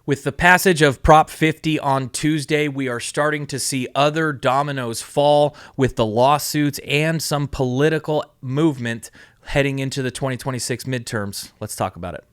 With the passage of Prop 50 on Tuesday, we are starting to see other dominoes fall with the lawsuits and some political movement heading into the 2026 midterms. Let's talk about it.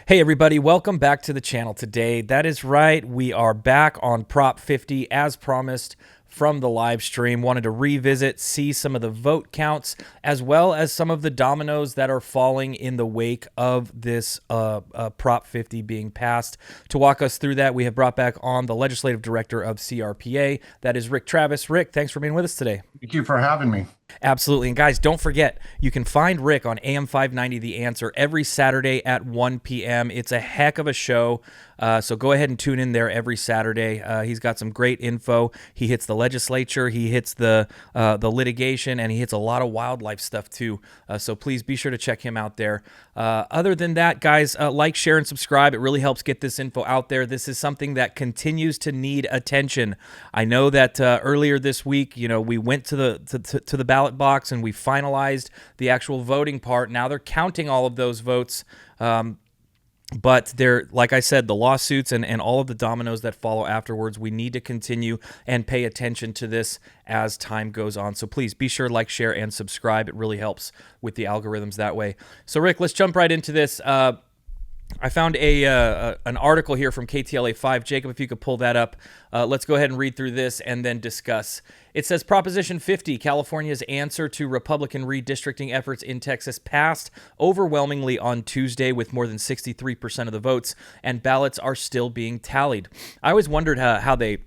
Hey everybody, welcome back to the channel today. That is right, we are back on Prop 50 as promised from the live stream. Wanted to revisit, see some of the vote counts, as well as some of the dominoes that are falling in the wake of this Prop 50 being passed. To walk us through that, we have brought back on the legislative director of CRPA. That is Rick Travis. Rick, thanks for being with us today. Thank you for having me. Absolutely. And guys, don't forget, you can find Rick on AM 590 The Answer every Saturday at 1 p.m. It's a heck of a show. So go ahead and tune in there every Saturday. He's got some great info. He hits the legislature, he hits the litigation, and he hits a lot of wildlife stuff too. So please be sure to check him out there. Other than that, guys, like, share, and subscribe. It really helps get this info out there. This is something that continues to need attention. I know that earlier this week, we went to the ballot box and we finalized the actual voting part. Now they're counting all of those votes. But they're, like I said, the lawsuits and all of the dominoes that follow afterwards, we need to continue and pay attention to this as time goes on. So please be sure to like, share, and subscribe. It really helps with the algorithms that way. So Rick, let's jump right into this. I found an article here from KTLA 5. Jacob, if you could pull that up. Let's go ahead and read through this and then discuss. It says, Proposition 50, California's answer to Republican redistricting efforts in Texas, passed overwhelmingly on Tuesday with more than 63% of the votes, and ballots are still being tallied. I always wondered how they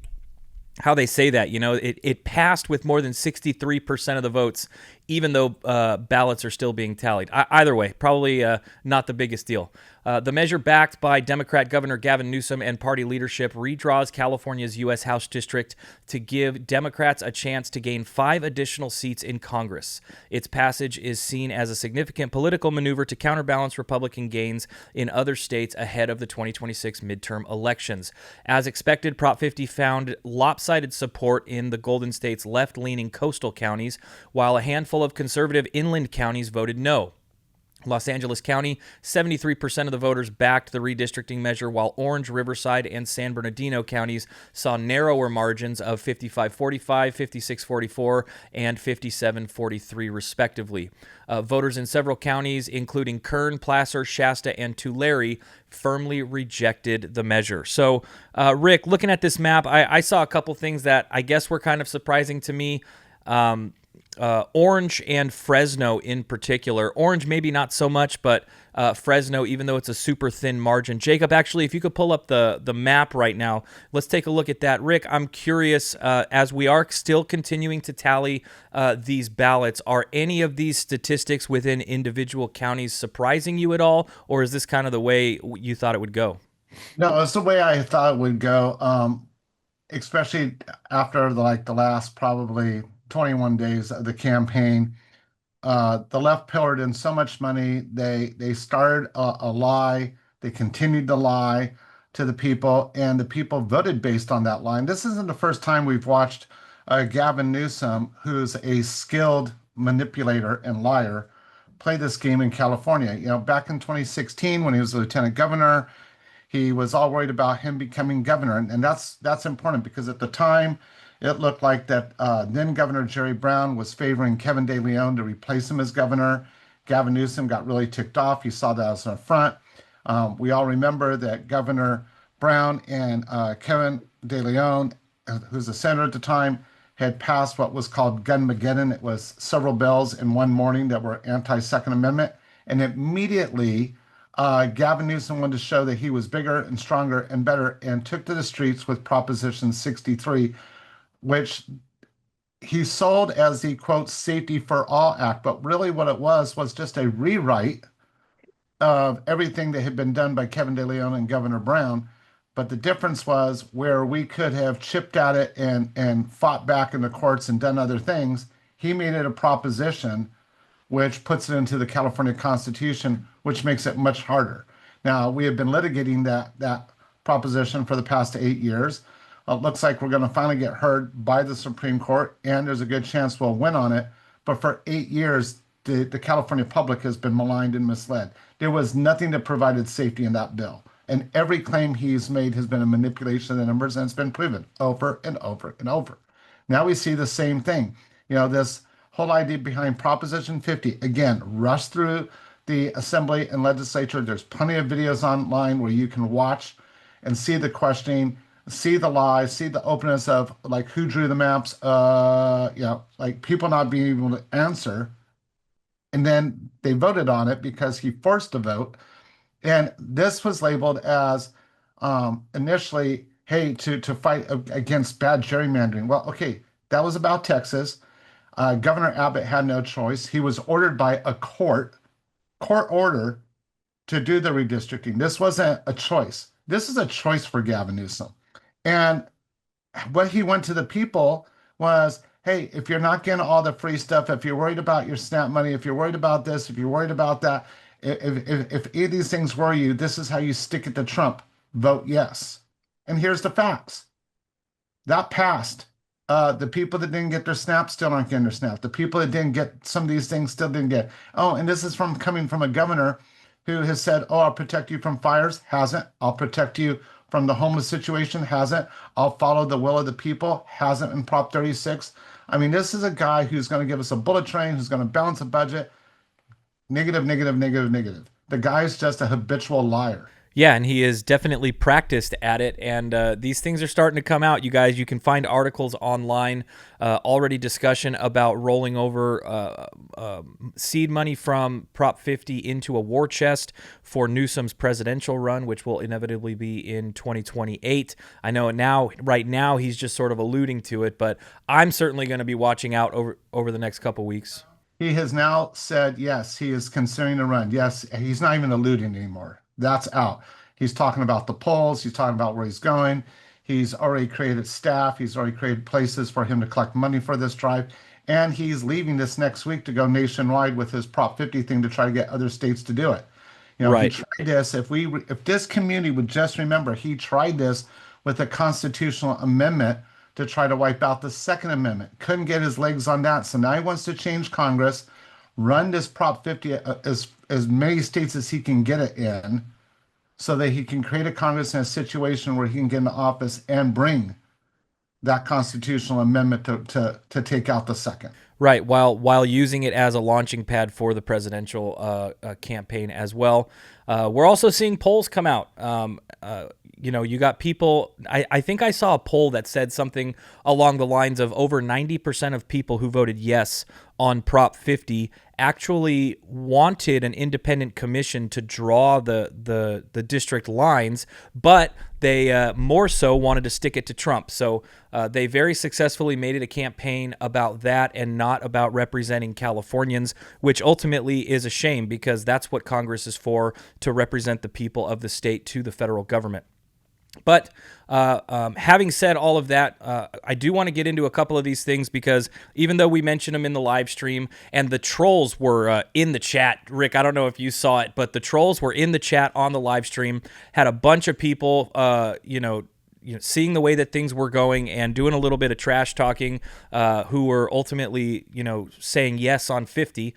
say that. It passed with more than 63% of the votes, even though ballots are still being tallied. Either way, probably not the biggest deal. The measure, backed by Democrat Governor Gavin Newsom and party leadership, redraws California's U.S. House district to give Democrats a chance to gain 5 additional seats in Congress. Its passage is seen as a significant political maneuver to counterbalance Republican gains in other states ahead of the 2026 midterm elections. As expected, Prop 50 found lopsided support in the Golden State's left-leaning coastal counties, while a handful of conservative inland counties voted no. Los Angeles County, 73% of the voters backed the redistricting measure, while Orange, Riverside, and San Bernardino counties saw narrower margins of 55-45, 56-44, and 57-43, respectively. Voters in several counties, including Kern, Placer, Shasta, and Tulare, firmly rejected the measure. So, Rick, looking at this map, I saw a couple things that I guess were kind of surprising to me. Orange and Fresno in particular. Orange maybe not so much, but Fresno, even though it's a super thin margin. Jacob, actually, if you could pull up the map right now, let's take a look at that. Rick, I'm curious, as we are still continuing to tally these ballots, are any of these statistics within individual counties surprising you at all, or is this kind of the way you thought it would go? No, it's the way I thought it would go, especially after the last probably 21 days of the campaign. The left pillared in so much money. They started a lie. They continued to lie to the people, and the people voted based on that lie. And this isn't the first time we've watched Gavin Newsom, who's a skilled manipulator and liar, play this game in California. Back in 2016, when he was a lieutenant governor, he was all worried about him becoming governor. And that's important, because at the time, it looked like that then Governor Jerry Brown was favoring Kevin De Leon to replace him as governor. Gavin Newsom got really ticked off. He saw that as an affront. We all remember that Governor Brown and Kevin De Leon, who's a senator at the time, had passed what was called Gunmageddon. It was several bills in one morning that were anti-Second Amendment. And immediately, Gavin Newsom wanted to show that he was bigger and stronger and better, and took to the streets with Proposition 63, which he sold as the, quote, Safety for All Act. But really what it was just a rewrite of everything that had been done by Kevin De Leon and Governor Brown. But the difference was, where we could have chipped at it and fought back in the courts and done other things, he made it a proposition which puts it into the California Constitution, which makes it much harder. Now, we have been litigating that proposition for the past 8 years. It looks like we're going to finally get heard by the Supreme Court, and there's a good chance we'll win on it. But for 8 years, the California public has been maligned and misled. There was nothing that provided safety in that bill. And every claim he's made has been a manipulation of the numbers, and it's been proven over and over and over. Now we see the same thing. This whole idea behind Proposition 50, again, rushed through the assembly and legislature. There's plenty of videos online where you can watch and see the questioning, see the lies, see the openness of like who drew the maps, like people not being able to answer. And then they voted on it because he forced a vote. And this was labeled as initially, hey, to fight against bad gerrymandering. Well, okay, that was about Texas. Governor Abbott had no choice. He was ordered by a court order to do the redistricting. This wasn't a choice. This is a choice for Gavin Newsom. And what he went to the people was, hey, if you're not getting all the free stuff, if you're worried about your SNAP money, if you're worried about this, if you're worried about that, if any of these things worry you, this is how you stick it to Trump. Vote yes. And here's the facts. That passed. The people that didn't get their SNAP still aren't getting their SNAP. The people that didn't get some of these things still didn't get. Oh, and this is coming from a governor who has said, oh, I'll protect you from fires. Hasn't. I'll protect you from the homeless situation. Hasn't. I'll follow the will of the people. Hasn't in Prop 36. I mean, this is a guy who's going to give us a bullet train, who's going to balance a budget. Negative, negative, negative, negative. The guy's just a habitual liar. Yeah, and he is definitely practiced at it, and these things are starting to come out. You guys, you can find articles online, already discussion about rolling over seed money from Prop 50 into a war chest for Newsom's presidential run, which will inevitably be in 2028. I know right now, he's just sort of alluding to it, but I'm certainly going to be watching out over the next couple weeks. He has now said, yes, he is considering a run. Yes, he's not even alluding anymore. That's out. He's talking about the polls. He's talking about where he's going. He's already created staff. He's already created places for him to collect money for this drive. And he's leaving this next week to go nationwide with his Prop 50 thing to try to get other states to do it. Right. He tried this. If this community would just remember, he tried this with a constitutional amendment to try to wipe out the Second Amendment. Couldn't get his legs on that. So now he wants to change Congress, run this Prop 50 as many states as he can get it in, so that he can create a Congress in a situation where he can get into office and bring that constitutional amendment to take out the second. Right, while using it as a launching pad for the presidential campaign as well. We're also seeing polls come out. You got people, I think I saw a poll that said something along the lines of over 90% of people who voted yes on Prop 50 actually wanted an independent commission to draw the district lines, but they more so wanted to stick it to Trump. So they very successfully made it a campaign about that and not about representing Californians, which ultimately is a shame because that's what Congress is for, to represent the people of the state to the federal government. But having said all of that, I do want to get into a couple of these things because even though we mentioned them in the live stream and the trolls were in the chat, Rick, I don't know if you saw it, but the trolls were in the chat on the live stream, had a bunch of people, seeing the way that things were going and doing a little bit of trash talking, who were ultimately, saying yes on 50.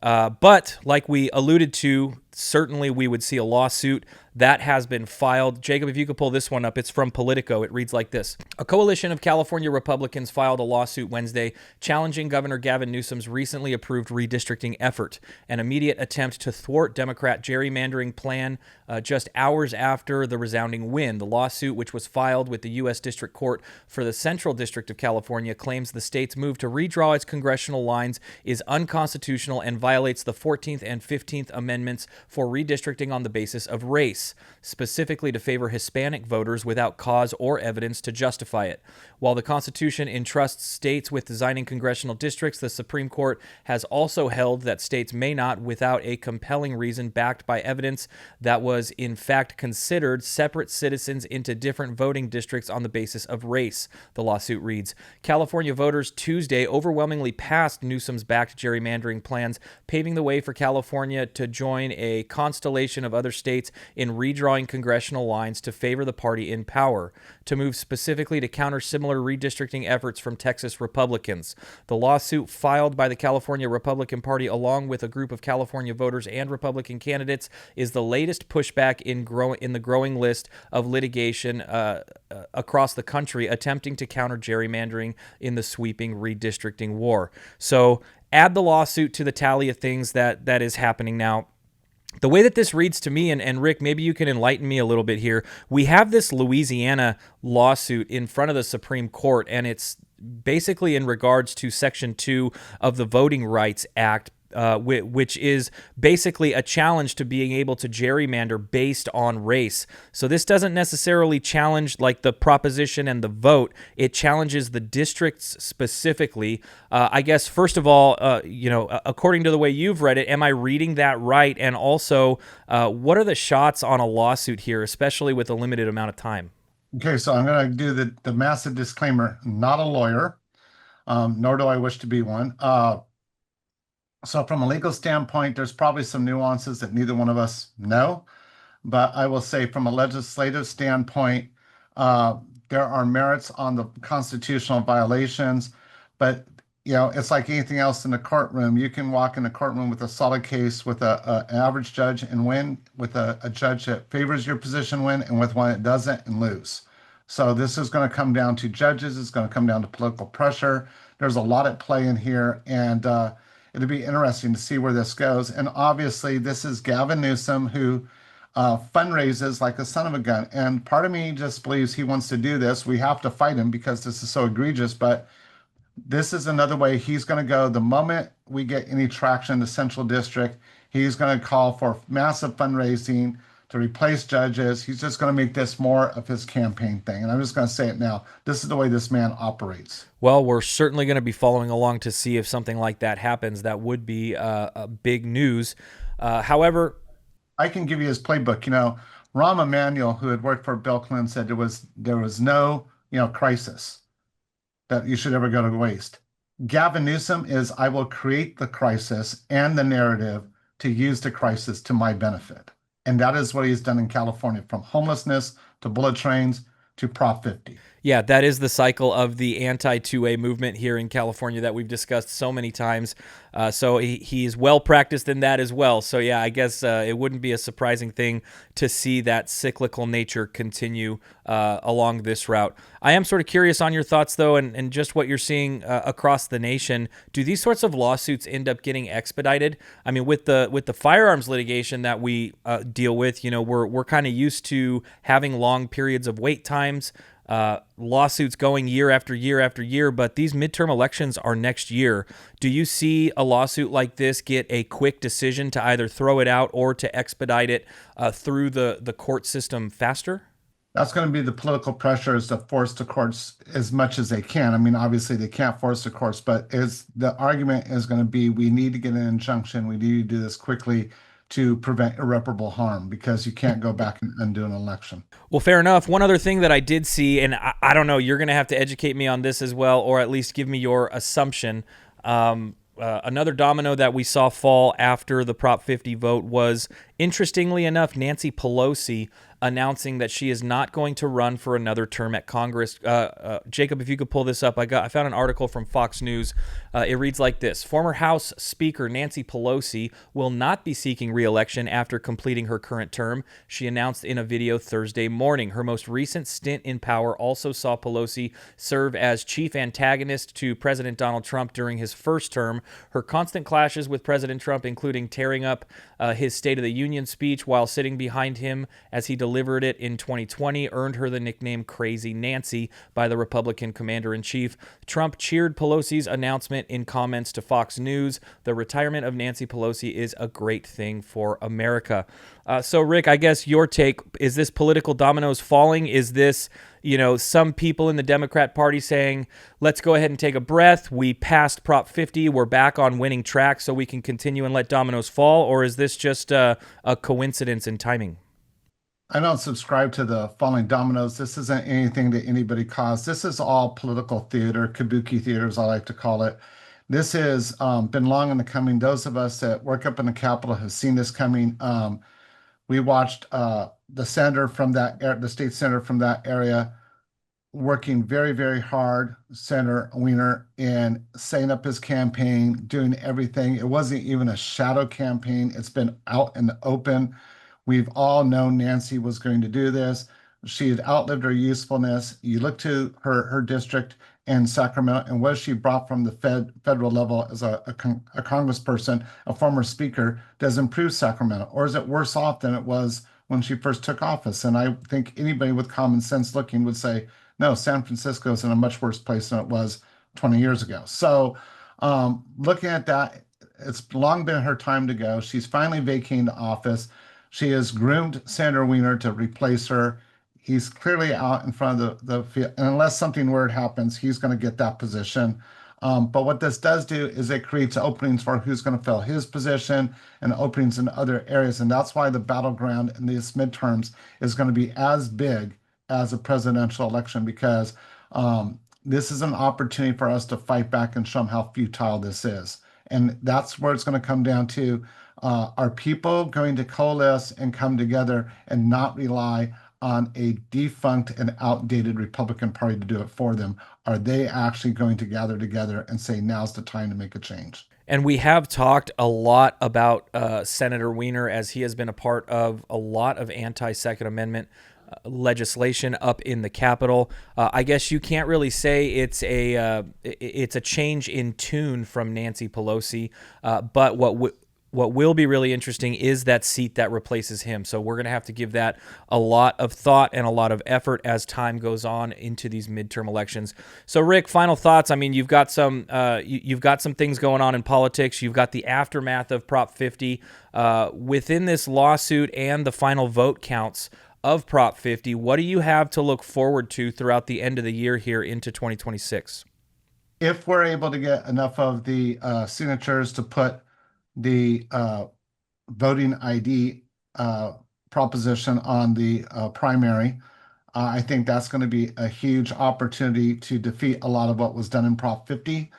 But like we alluded to, certainly we would see a lawsuit that has been filed. Jacob, if you could pull this one up, it's from Politico. It reads like this. A coalition of California Republicans filed a lawsuit Wednesday challenging Governor Gavin Newsom's recently approved redistricting effort, an immediate attempt to thwart Democrat gerrymandering plan just hours after the resounding win. The lawsuit, which was filed with the U.S. District Court for the Central District of California, claims the state's move to redraw its congressional lines is unconstitutional and violates the 14th and 15th Amendments for redistricting on the basis of race, specifically to favor Hispanic voters without cause or evidence to justify it. While the Constitution entrusts states with designing congressional districts, the Supreme Court has also held that states may not, without a compelling reason backed by evidence that was in fact considered, separate citizens into different voting districts on the basis of race, the lawsuit reads. California voters Tuesday overwhelmingly passed Newsom's backed gerrymandering plans, paving the way for California to join a a constellation of other states in redrawing congressional lines to favor the party in power, to move specifically to counter similar redistricting efforts from Texas Republicans. The lawsuit filed by the California Republican Party along with a group of California voters and Republican candidates is the latest pushback in the growing list of litigation across the country attempting to counter gerrymandering in the sweeping redistricting war. So add the lawsuit to the tally of things that is happening now. The way that this reads to me, and Rick, maybe you can enlighten me a little bit here. We have this Louisiana lawsuit in front of the Supreme Court, and it's basically in regards to Section 2 of the Voting Rights Act, which is basically a challenge to being able to gerrymander based on race. So this doesn't necessarily challenge like the proposition and the vote. It challenges the districts specifically. I guess, first of all, according to the way you've read it, am I reading that right? And also, what are the shots on a lawsuit here, especially with a limited amount of time? Okay, so I'm going to do the massive disclaimer, not a lawyer, nor do I wish to be one. So from a legal standpoint, there's probably some nuances that neither one of us know. But I will say from a legislative standpoint, there are merits on the constitutional violations. But, it's like anything else in the courtroom. You can walk in the courtroom with a solid case with an average judge and win, with a judge that favors your position win, and with one that doesn't and lose. So this is going to come down to judges. It's going to come down to political pressure. There's a lot at play in here. And it'll be interesting to see where this goes. And obviously, this is Gavin Newsom, who fundraises like a son of a gun. And part of me just believes he wants to do this. We have to fight him because this is so egregious. But this is another way he's going to go. The moment we get any traction in the Central District, he's going to call for massive fundraising to replace judges. He's just going to make this more of his campaign thing. And I'm just going to say it now. This is the way this man operates. Well, we're certainly going to be following along to see if something like that happens. That would be a big news. However, I can give you his playbook. Rahm Emanuel, who had worked for Bill Clinton, said there was no crisis that you should ever go to waste. Gavin Newsom is, I will create the crisis and the narrative to use the crisis to my benefit. And that is what he's done in California, from homelessness to bullet trains to Prop 50. Yeah, that is the cycle of the anti-2A movement here in California that we've discussed so many times. So he's well practiced in that as well. So yeah, I guess it wouldn't be a surprising thing to see that cyclical nature continue along this route. I am sort of curious on your thoughts, though, and just what you're seeing across the nation. Do these sorts of lawsuits end up getting expedited? I mean, with the firearms litigation that we deal with, we're kind of used to having long periods of wait times. Lawsuits going year after year after year, but these midterm elections are next year. Do you see a lawsuit like this get a quick decision to either throw it out or to expedite it through the court system faster? That's going to be the political pressures to force the courts as much as they can. I mean, obviously they can't force the courts, but the argument is going to be, we need to get an injunction. We need to do this quickly to prevent irreparable harm, because you can't go back and undo an election. Well, fair enough. One other thing that I did see, and I don't know, you're going to have to educate me on this as well, or at least give me your assumption. Another domino that we saw fall after the Prop 50 vote was, interestingly enough, Nancy Pelosi announcing that she is not going to run for another term at Congress. Jacob, if you could pull this up, I found an article from Fox News. It reads like this: former House Speaker Nancy Pelosi will not be seeking re-election after completing her current term, she announced in a video Thursday morning. Her most recent stint in power also saw Pelosi serve as chief antagonist to President Donald Trump during his first term. Her constant clashes with President Trump, including tearing up his State of the Union speech while sitting behind him as he delivered it in 2020, earned her the nickname Crazy Nancy by the Republican commander-in-chief. Trump cheered Pelosi's announcement in comments to Fox News. The retirement of Nancy Pelosi is a great thing for America. So, Rick, I guess your take, is this political dominoes falling? Is this, some people in the Democrat Party saying, let's go ahead and take a breath. We passed Prop 50. We're back on winning track so we can continue and let dominoes fall? Or is this just a coincidence in timing? I don't subscribe to the falling dominoes. This isn't anything that anybody caused. This is all political theater, kabuki theater, as I like to call it. This has been long in the coming. Those of us that work up in the Capitol have seen this coming. We watched the senator from the state senator from that area working very, very hard, Senator Wiener, in setting up his campaign, doing everything. It wasn't even a shadow campaign. It's been out in the open. We've all known Nancy was going to do this. She had outlived her usefulness. You look to her district in Sacramento and what she brought from the federal level as a congressperson, a former speaker, does improve Sacramento, or is it worse off than it was when she first took office? And I think anybody with common sense looking would say, no, San Francisco is in a much worse place than it was 20 years ago. So, looking at that, it's long been her time to go. She's finally vacating the office. She has groomed Senator Wiener to replace her. He's clearly out in front of the field, and unless something weird happens, he's going to get that position. But what this does do is it creates openings for who's going to fill his position and openings in other areas. And that's why the battleground in these midterms is going to be as big as a presidential election, because this is an opportunity for us to fight back and show them how futile this is. And that's where it's going to come down to, are people going to coalesce and come together and not rely on a defunct and outdated Republican Party to do it for them? Are they actually going to gather together and say, now's the time to make a change? And we have talked a lot about Senator Wiener, as he has been a part of a lot of anti-Second Amendment legislation up in the Capitol. I guess you can't really say it's a change in tune from Nancy Pelosi, but what will be really interesting is that seat that replaces him. So we're going to have to give that a lot of thought and a lot of effort as time goes on into these midterm elections. So Rick, final thoughts. I mean, you've got some things going on in politics. You've got the aftermath of Prop 50 within this lawsuit and the final vote counts of Prop 50. What do you have to look forward to throughout the end of the year here into 2026? If we're able to get enough of the signatures to put the voting ID proposition on the primary, I think that's going to be a huge opportunity to defeat a lot of what was done in Prop 50.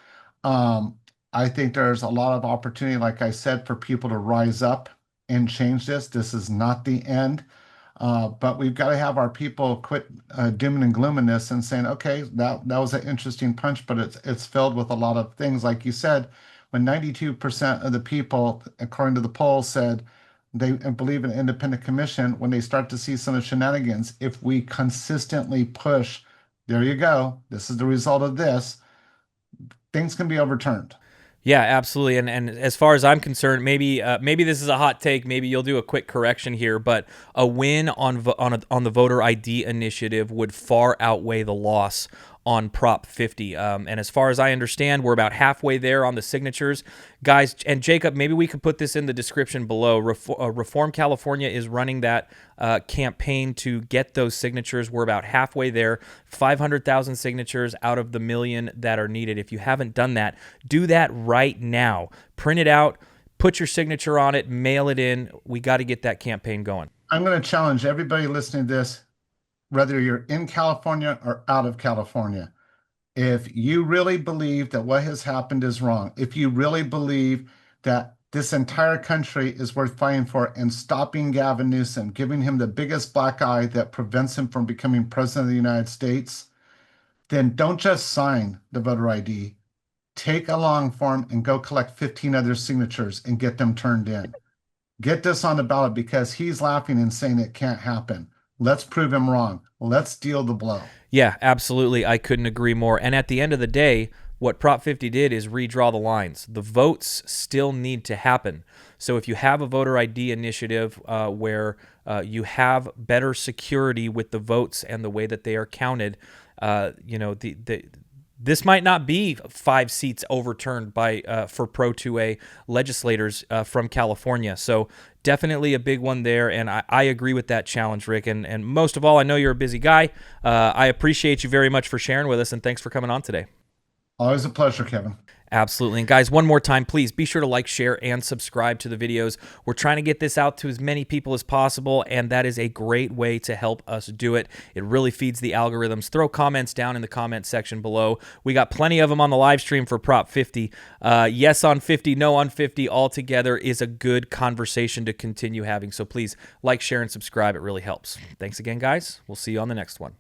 I think there's a lot of opportunity, like I said, for people to rise up and change this. This is not the end. But we've got to have our people quit dooming and glooming this and saying, okay, that was an interesting punch, but it's filled with a lot of things. Like you said, when 92% of the people, according to the poll, said they believe in an independent commission, when they start to see some of the shenanigans, if we consistently push, there you go, this is the result of this, things can be overturned. Yeah, absolutely. And as far as I'm concerned, maybe this is a hot take. Maybe you'll do a quick correction here, but a win on the voter ID initiative would far outweigh the loss on Prop 50. And as far as I understand, we're about halfway there on the signatures. Guys, and Jacob, maybe we could put this in the description below. Reform California is running that campaign to get those signatures. We're about halfway there, 500,000 signatures out of the million that are needed. If you haven't done that, do that right now. Print it out, put your signature on it, mail it in. We got to get that campaign going. I'm going to challenge everybody listening to this, whether you're in California or out of California. If you really believe that what has happened is wrong, if you really believe that this entire country is worth fighting for and stopping Gavin Newsom, giving him the biggest black eye that prevents him from becoming president of the United States, then don't just sign the voter ID. Take a long form and go collect 15 other signatures and get them turned in. Get this on the ballot, because he's laughing and saying it can't happen. Let's prove him wrong. Let's deal the blow. Yeah, absolutely. I couldn't agree more. And at the end of the day, what Prop 50 did is redraw the lines. The votes still need to happen. So if you have a voter ID initiative where you have better security with the votes and the way that they are counted, this might not be 5 seats overturned for Pro 2A legislators from California. So definitely a big one there, and I agree with that challenge, Rick. And most of all, I know you're a busy guy. I appreciate you very much for sharing with us, and thanks for coming on today. Always a pleasure, Kevin. Absolutely. And guys, one more time, please be sure to like, share, and subscribe to the videos. We're trying to get this out to as many people as possible, and that is a great way to help us do it. It really feeds the algorithms. Throw comments down in the comment section below. We got plenty of them on the live stream for Prop 50. Yes on 50, no on 50 altogether is a good conversation to continue having. So please like, share, and subscribe. It really helps. Thanks again, guys. We'll see you on the next one.